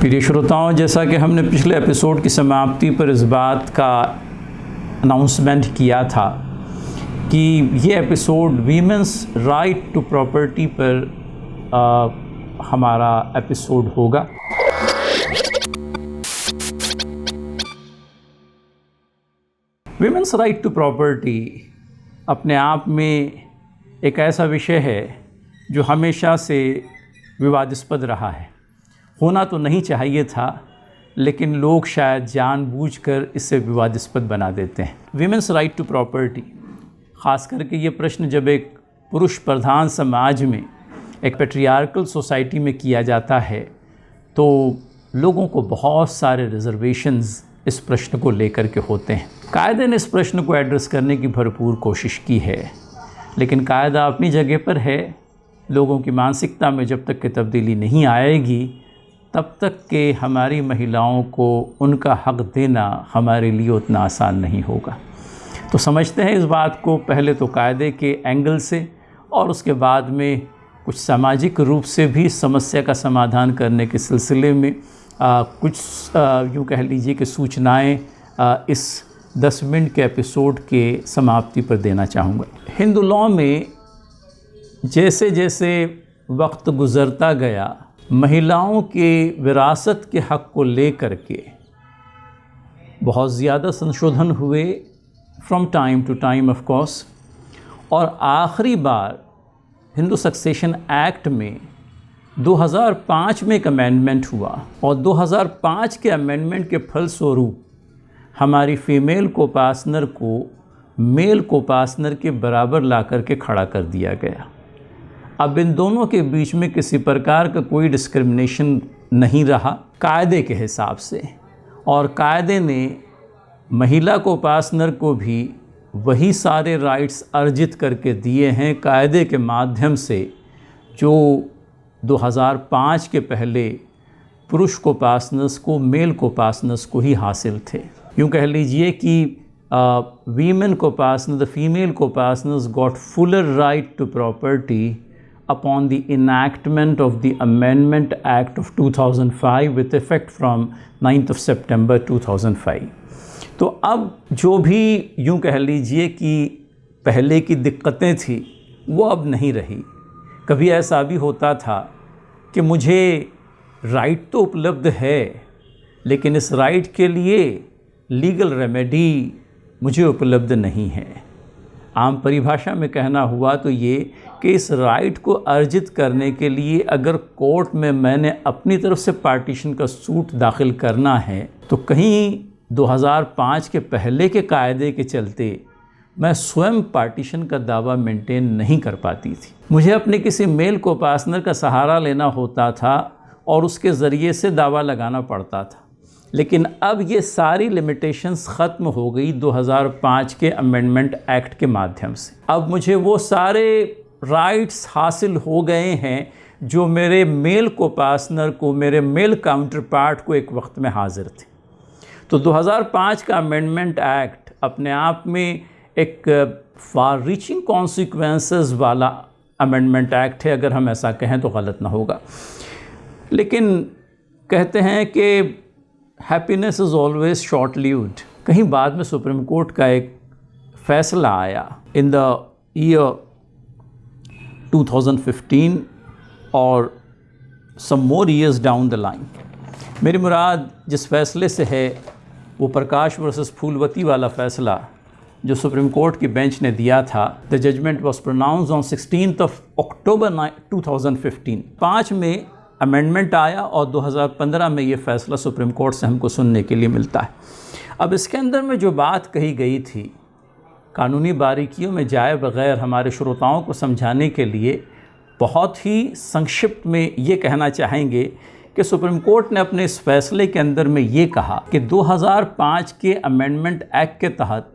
प्रिय श्रोताओं, जैसा कि हमने पिछले एपिसोड की समाप्ति पर इस बात का अनाउंसमेंट किया था कि ये episode women's right to property पर हमारा एपिसोड होगा। वीमेंस राइट टू प्रॉपर्टी अपने आप में एक ऐसा विषय है जो हमेशा से विवादास्पद रहा है। होना तो नहीं चाहिए था, लेकिन लोग शायद जानबूझकर इसे विवादास्पद बना देते हैं। वीमेंस राइट टू प्रॉपर्टी, ख़ास करके ये प्रश्न जब एक पुरुष प्रधान समाज में, एक पैट्रियार्कल सोसाइटी में किया जाता है, तो लोगों को बहुत सारे रिजर्वेशंस इस प्रश्न को लेकर के होते हैं। कायदे ने इस प्रश्न को एड्रेस करने की भरपूर कोशिश की है, लेकिन कायदा अपनी जगह पर है। लोगों की मानसिकता में जब तक कि तब्दीली नहीं आएगी, तब तक के हमारी महिलाओं को उनका हक़ देना हमारे लिए उतना आसान नहीं होगा। तो समझते हैं इस बात को पहले तो कायदे के एंगल से, और उसके बाद में कुछ सामाजिक रूप से भी समस्या का समाधान करने के सिलसिले में कुछ यूँ कह लीजिए कि सूचनाएं इस 10 मिनट के एपिसोड के समाप्ति पर देना चाहूँगा। हिंदू लॉ में जैसे जैसे वक्त गुज़रता गया, महिलाओं के विरासत के हक़ को लेकर के बहुत ज़्यादा संशोधन हुए from time to time of course, और आखिरी बार हिंदू सक्सेशन एक्ट में 2005 में एक अमेंडमेंट हुआ, और 2005 के अमेंडमेंट के फलस्वरूप हमारी फ़ीमेल कोपासनर को मेल कोपासनर के बराबर ला कर के खड़ा कर दिया गया। अब इन दोनों के बीच में किसी प्रकार का कोई डिस्क्रिमिनेशन नहीं रहा कायदे के हिसाब से, और कायदे ने महिला कोपासनर को भी वही सारे राइट्स अर्जित करके दिए हैं कायदे के माध्यम से जो 2005 के पहले पुरुष कोपासनर्स को, मेल कोपासनर्स को ही हासिल थे। यूँ कह लीजिए कि women coparcener, the female coparceners got fuller right to property upon the enactment of the Amendment Act of 2005 with effect from 9th of September 2005। तो अब जो भी यूँ कह लीजिए कि पहले की दिक्कतें थी वो अब नहीं रही। कभी ऐसा भी होता था कि मुझे राइट तो उपलब्ध है, लेकिन इस राइट के लिए लीगल रेमेडी मुझे उपलब्ध नहीं है। आम परिभाषा में कहना हुआ तो ये कि इस राइट को अर्जित करने के लिए अगर कोर्ट में मैंने अपनी तरफ से पार्टीशन का सूट दाखिल करना है, तो कहीं 2005 के पहले के कायदे के चलते मैं स्वयं पार्टीशन का दावा मेंटेन नहीं कर पाती थी। मुझे अपने किसी मेल कोपासनर का सहारा लेना होता था और उसके ज़रिए से दावा लगाना पड़ता था। लेकिन अब ये सारी लिमिटेशंस ख़त्म हो गई 2005 के अमेंडमेंट एक्ट के माध्यम से। अब मुझे वो सारे राइट्स हासिल हो गए हैं जो मेरे मेल कोपासनर को, मेरे मेल काउंटर पार्ट को एक वक्त में हाजिर थे। तो 2005 का अमेंडमेंट एक्ट अपने आप में एक फार रीचिंग कॉन्सिक्वेंसेस वाला अमेंडमेंट एक्ट है, अगर हम ऐसा कहें तो गलत ना होगा। लेकिन कहते हैं कि happiness is always short lived. कहीं बाद में सुप्रीम कोर्ट का एक फ़ैसला आया इन द ईयर 2015 और some more years down the line. मेरी मुराद जिस फ़ैसले से है वो प्रकाश वर्सेस फूलवती वाला फ़ैसला जो सुप्रीम कोर्ट की बेंच ने दिया था। The judgment was pronounced on 16th of October 2015। 5 में अमेंडमेंट आया और 2015 में ये फ़ैसला सुप्रीम कोर्ट से हमको सुनने के लिए मिलता है। अब इसके अंदर में जो बात कही गई थी, कानूनी बारीकियों में जाए बग़ैर हमारे श्रोताओं को समझाने के लिए बहुत ही संक्षिप्त में ये कहना चाहेंगे कि सुप्रीम कोर्ट ने अपने इस फ़ैसले के अंदर में ये कहा कि 2005 के अमेंडमेंट एक्ट के तहत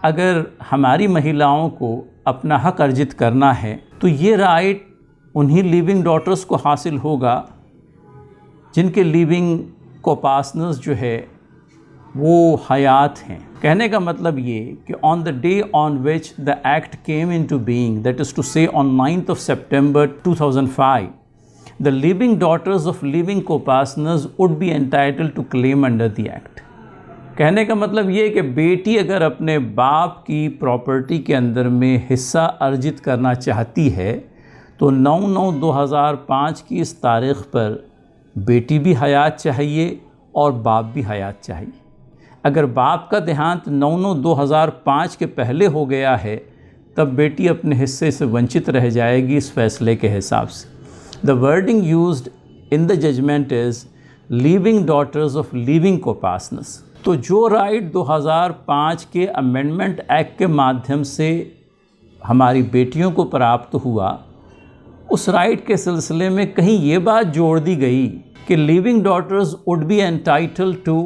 अगर हमारी महिलाओं को अपना हक़ अर्जित करना है तो ये राइट उन्हीं लिविंग डॉटर्स को हासिल होगा जिनके लिविंग कोपासनर्स जो है वो हयात हैं। कहने का मतलब ये कि on the day on which the act came into being, that is to say on 9th of September 2005, the living daughters of living coparceners would be entitled to claim under the act. कहने का मतलब ये कि बेटी अगर अपने बाप की प्रॉपर्टी के अंदर में हिस्सा अर्जित करना चाहती है तो 9/9/2005 की इस तारीख़ पर बेटी भी हयात चाहिए और बाप भी हयात चाहिए। अगर बाप का देहांत 9/9/2005 के पहले हो गया है तब बेटी अपने हिस्से से वंचित रह जाएगी इस फैसले के हिसाब से। The wording used in the judgment is living daughters of living coparceners. तो जो राइट 2005 के अमेंडमेंट एक्ट के माध्यम से हमारी बेटियों को प्राप्त हुआ, उस राइट के सिलसिले में कहीं ये बात जोड़ दी गई कि living daughters would be entitled to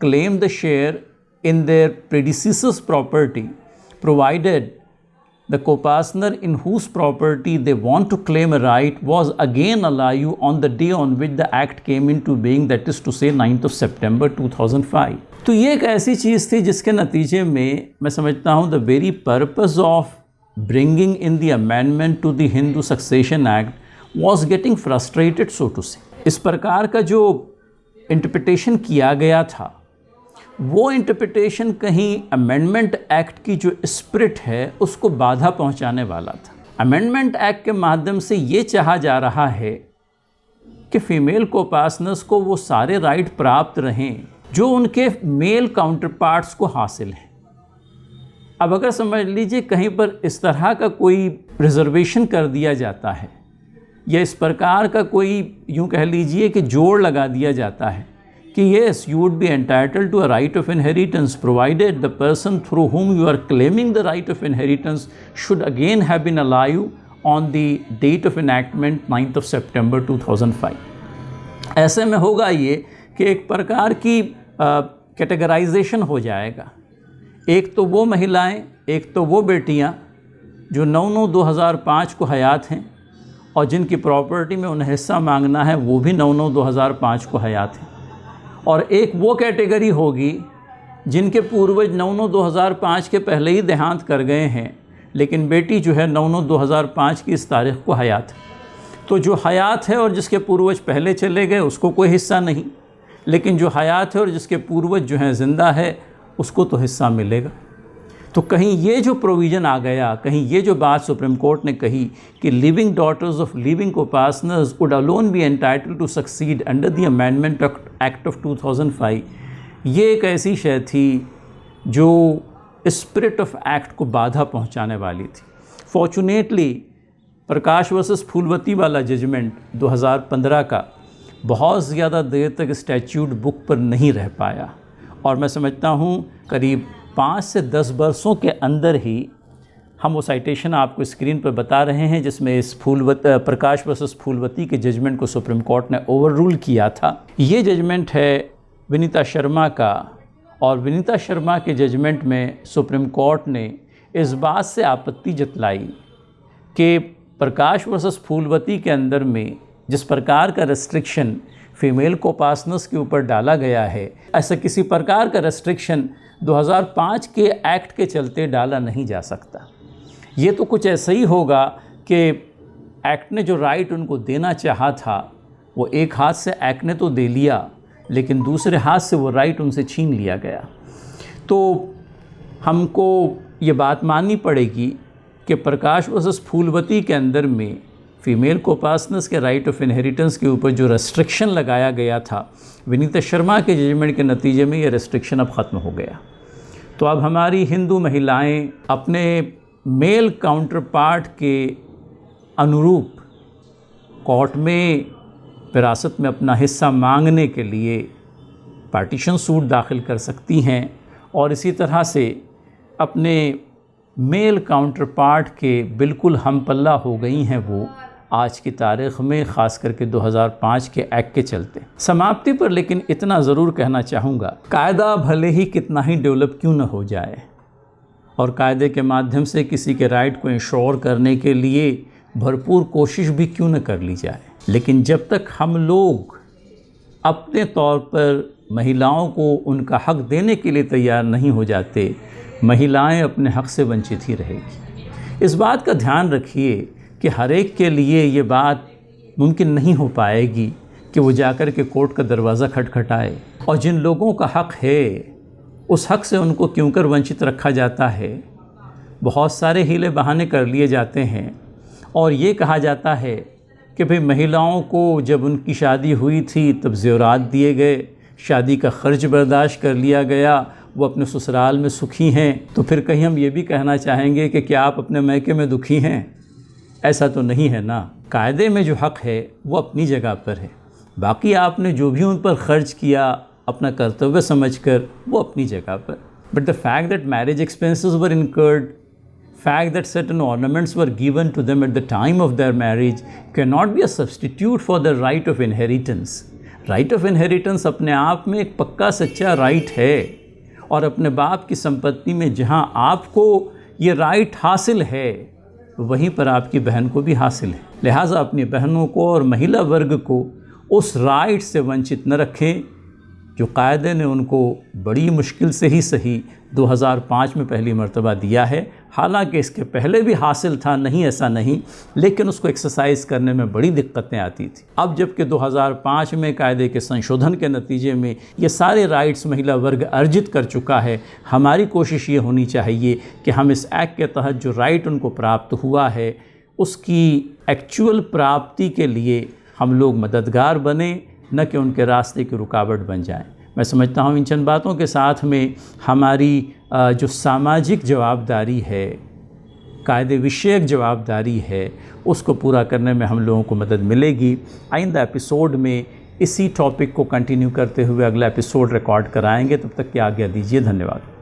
claim the share in their predecessors property provided the copartner in whose property they want to claim a right was again alive on the day on which the act came into being, that is to say 9th of September 2005। तो ये एक ऐसी चीज़ थी जिसके नतीजे में मैं समझता हूँ the very purpose of bringing in the amendment to the Hindu Succession Act was getting frustrated, so to say। इस प्रकार का जो इंटरप्रिटेशन किया गया था वो इंटरप्रिटेशन कहीं अमेंडमेंट एक्ट की जो स्पिरिट है उसको बाधा पहुंचाने वाला था। अमेंडमेंट एक्ट के माध्यम से ये चाहा जा रहा है कि फ़ीमेल कोपासनर्स को वो सारे राइट प्राप्त रहें जो उनके मेल काउंटर पार्ट्स को हासिल हैं। अब अगर समझ लीजिए कहीं पर इस तरह का कोई रिजर्वेशन कर दिया जाता है या इस प्रकार का कोई यूँ कह लीजिए कि जोड़ लगा दिया जाता है कि yes, you would be entitled to a right of inheritance provided the person through whom you are claiming the right of inheritance should again have been alive on the date of enactment 9th of September 2005। ऐसे में होगा ये कि एक प्रकार की categorisation हो जाएगा। एक तो वो महिलाएं, एक तो वो बेटियां जो 9/9/2005 को हयात हैं और जिनकी प्रॉपर्टी में उन्हें हिस्सा मांगना है वो भी 9/9/2005 को हयात हैं, और एक वो कैटेगरी होगी जिनके पूर्वज 9/9/2005 के पहले ही देहांत कर गए हैं लेकिन बेटी जो है 9/9/2005 की इस तारीख़ को हयात है। तो जो हयात है और जिसके पूर्वज पहले चले गए उसको कोई हिस्सा नहीं, लेकिन जो हयात है और जिसके पूर्वज जो हैं ज़िंदा है उसको तो हिस्सा मिलेगा। तो कहीं ये जो प्रोविज़न आ गया, कहीं ये जो बात सुप्रीम कोर्ट ने कही कि living daughters of living coparceners would alone be entitled to succeed under the amendment act of 2005, ये एक ऐसी शय थी जो स्पिरिट ऑफ एक्ट को बाधा पहुंचाने वाली थी। फॉर्चुनेटली प्रकाश वर्सेस फूलवती वाला जजमेंट 2015 का बहुत ज़्यादा देर तक स्टैट्यूट बुक पर नहीं रह पाया और मैं समझता हूँ करीब 5 से 10 वर्षों के अंदर ही हम वो साइटेशन आपको स्क्रीन पर बता रहे हैं जिसमें इस प्रकाश वर्सेस फूलवती के जजमेंट को सुप्रीम कोर्ट ने ओवर रूल किया था। ये जजमेंट है विनीता शर्मा का और विनीता शर्मा के जजमेंट में सुप्रीम कोर्ट ने इस बात से आपत्ति जतलाई कि प्रकाश वर्सेस फूलवती के अंदर में जिस प्रकार का रेस्ट्रिक्शन फ़ीमेल कोपासनर्स के ऊपर डाला गया है, ऐसा किसी प्रकार का रेस्ट्रिक्शन 2005 के एक्ट के चलते डाला नहीं जा सकता। ये तो कुछ ऐसा ही होगा कि एक्ट ने जो राइट उनको देना चाहा था वो एक हाथ से एक्ट ने तो दे लिया लेकिन दूसरे हाथ से वो राइट उनसे छीन लिया गया। तो हमको ये बात माननी पड़ेगी कि प्रकाश वर्सेस फूलवती के अंदर में फ़ीमेल कोपासनर्स के राइट ऑफ इनहेरिटेंस के ऊपर जो रेस्ट्रिक्शन लगाया गया था, विनीता शर्मा के जजमेंट के नतीजे में ये रेस्ट्रिक्शन अब ख़त्म हो गया। तो अब हमारी हिंदू महिलाएं अपने मेल काउंटर पार्ट के अनुरूप कोर्ट में विरासत में अपना हिस्सा मांगने के लिए पार्टीशन सूट दाखिल कर सकती हैं और इसी तरह से अपने मेल काउंटर पार्ट के बिल्कुल हम पल्ला हो गई हैं वो आज की तारीख़ में, ख़ास करके 2005 के एक्ट के चलते। समाप्ति पर लेकिन इतना ज़रूर कहना चाहूँगा, कायदा भले ही कितना ही डेवलप क्यों न हो जाए और कायदे के माध्यम से किसी के राइट को इंश्योर करने के लिए भरपूर कोशिश भी क्यों न कर ली जाए, लेकिन जब तक हम लोग अपने तौर पर महिलाओं को उनका हक़ देने के लिए तैयार नहीं हो जाते, महिलाएं अपने हक़ से वंचित ही रहेगी। इस बात का ध्यान रखिए कि हर एक के लिए ये बात मुमकिन नहीं हो पाएगी कि वो जाकर के कोर्ट का दरवाज़ा खटखटाए। और जिन लोगों का हक़ है उस हक़ से उनको क्यों कर वंचित रखा जाता है। बहुत सारे हीले बहाने कर लिए जाते हैं और ये कहा जाता है कि भाई महिलाओं को जब उनकी शादी हुई थी तब ज़ेवरात दिए गए, शादी का ख़र्च बर्दाश्त कर लिया गया, वो अपने ससुराल में सुखी हैं। तो फिर कहीं हम ये भी कहना चाहेंगे कि क्या आप अपने मैके में दुखी हैं? ऐसा तो नहीं है ना। कायदे में जो हक़ है वो अपनी जगह पर है, बाकी आपने जो भी उन पर ख़र्च किया अपना कर्तव्य समझकर वो अपनी जगह पर। But the fact that marriage expenses were incurred, fact that certain ornaments were given to them at the time of their marriage cannot be a substitute for the right of inheritance. Right of inheritance अपने आप में एक पक्का सच्चा right है और अपने बाप की संपत्ति में जहाँ आपको ये राइट हासिल है वहीं पर आपकी बहन को भी हासिल है। लिहाजा अपनी बहनों को और महिला वर्ग को उस राइट से वंचित न रखें जो कायदे ने उनको बड़ी मुश्किल से ही सही 2005 में पहली मर्तबा दिया है। हालांकि इसके पहले भी हासिल था, नहीं ऐसा नहीं, लेकिन उसको एक्सरसाइज करने में बड़ी दिक्कतें आती थी। अब जबकि 2005 में कायदे के संशोधन के नतीजे में ये सारे राइट्स महिला वर्ग अर्जित कर चुका है, हमारी कोशिश ये होनी चाहिए कि हम इस एक्ट के तहत जो राइट उनको प्राप्त हुआ है उसकी एक्चुअल प्राप्ति के लिए हम लोग मददगार बने, न कि उनके रास्ते की रुकावट बन जाएं। मैं समझता हूँ इन चंद बातों के साथ में हमारी जो सामाजिक जवाबदारी है, कायदे विषयक जवाबदारी है, उसको पूरा करने में हम लोगों को मदद मिलेगी। आइंदा एपिसोड में इसी टॉपिक को कंटिन्यू करते हुए अगला एपिसोड रिकॉर्ड कराएंगे। तब तक की आज्ञा दीजिए। धन्यवाद।